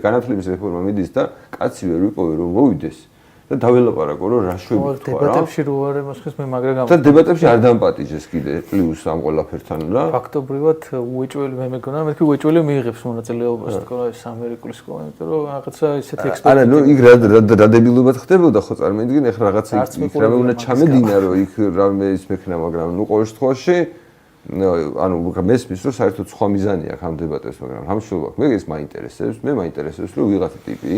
განათლების რეფორმა მიდის და კაცი ვერ ვიპოვე რომ მოვიდეს და დაველაპარაკო რომ რა შვებით თქვა რა. დებატებში რო არ ემოსხეს მე მაგრამ და დებატებში არ დამპატიჟეს კიდე პლუს ამ ყველაფერთან რა. ფაქტობრივად უეჭველი მე მეკონა მეთქი უეჭველი მიიღებს მონაწილეობას თქო ეს ამერიკული სკოლა იმიტომ რომ რაღაცა ისეთი ექსპერტი. არა ნუ იქ რა დებილობად ხდებოდა ხო წარმოიდგინე ეხლა რაღაცა იქ რამე უნდა ჩამედინა რომ იქ რამე ის მექნა მაგრამ ნუ ყოველ შემთხვევაში ანუ მესმის რომ საერთოდ სხვა მიზანი აქვს ამ დებატებს მაგრამ ამშობლად მე ეს მაინტერესებს მე მაინტერესებს რომ ვიღაცა ტიპი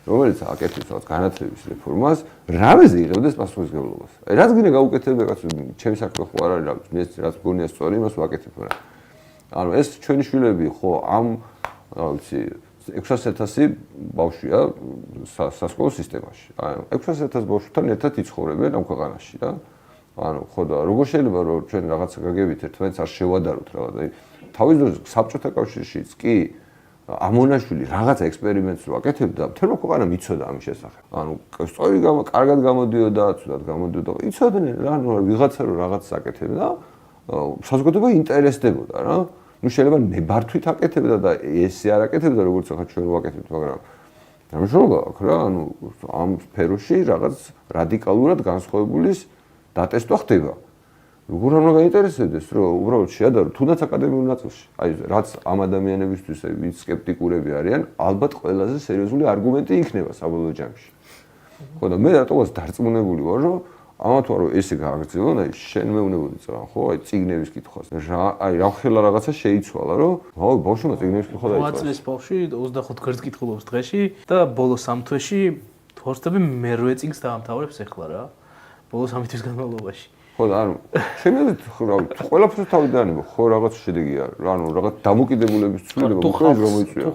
რომელიც აკეთებს რაღაც განათლების რეფორმას, რამეზე იღებდეს პასუხისმგებლობას. აი რაც გინდა გაუკეთებდა კაცო, ჩემი საქმე ხო არ არის რა, რაც გონია სწორი, იმას ვაკეთებ რა. ანუ ეს ჩვენი შვილები ხო ამ რა ვიცი 600,000 ბავშვია სასკოლო სისტემაში. აი 600,000 ბავშვთან ერთად იცხოვრებენ ამ ქვეყანაში რა. ანუ ხო და როგორ შეიძლება რომ ჩვენ რაღაცა გაგებით ერთმანეთს არ შევადაროთ რაღაც. აი თავის დროზე საბჭოთა კავშირშიც კი ამონაშვილი რაღაცა ექსპერიმენტს რო აკეთებდა, მთელმა ქვეყანამ იცოდა ამის შესახებ. ანუ სწორი კარგად გამოდიოდა, ცუდად გამოდიოდა, იცოდნენ რა, ანუ ვიღაცა რო რაღაცას აკეთებდა, საზოგადოება ინტერესდებოდა რა. ნუ შეიძლება ნებართვით აკეთებდა და ესე არ აკეთებდა, როგორც ახლა ჩვენ ვაკეთებთ, მაგრამ ამჟამად აქვს რა, ანუ ამ სფეროში რაღაც რადიკალურად განსხვავებულის დატესტვა ხდება. როგორ უნდა გაინტერესებდეს რომ უბრალოდ შეადარო თუნდაც აკადემიურ ნაწილში აი რაც ამ ადამიანებისთვის ვინც სკეპტიკურები არიან ალბათ ყველაზე სერიოზული არგუმენტი იქნება საბოლოო ჯამში ხო და მე რატომაც დარწმუნებული ვარ რომ ამათ ვარო ესე გააგრძელონ აი შენ მეუნებოდი წავ ხო აი ციგნების კითხვას რა აი რა ხელა რაღაცა შეიცვალა რომ აუ ბავშვმა ციგნების კითხვა დაიწყო 8 წლის ბავშვი 25 გვერდს კითხულობს დღეში და ბოლოს 3 თვეში თორსტები მერვე წიგნს დაამთავრებს ახლა რა ბოლოს 3 თვის განმავლობაში ხო და ანუ შემიძლია ყველაფერს თავიდან ხო რაღაც შედეგი არის ანუ რაღაც დამოკიდებულების ცვლილება მოხდეს რომ მოიწვია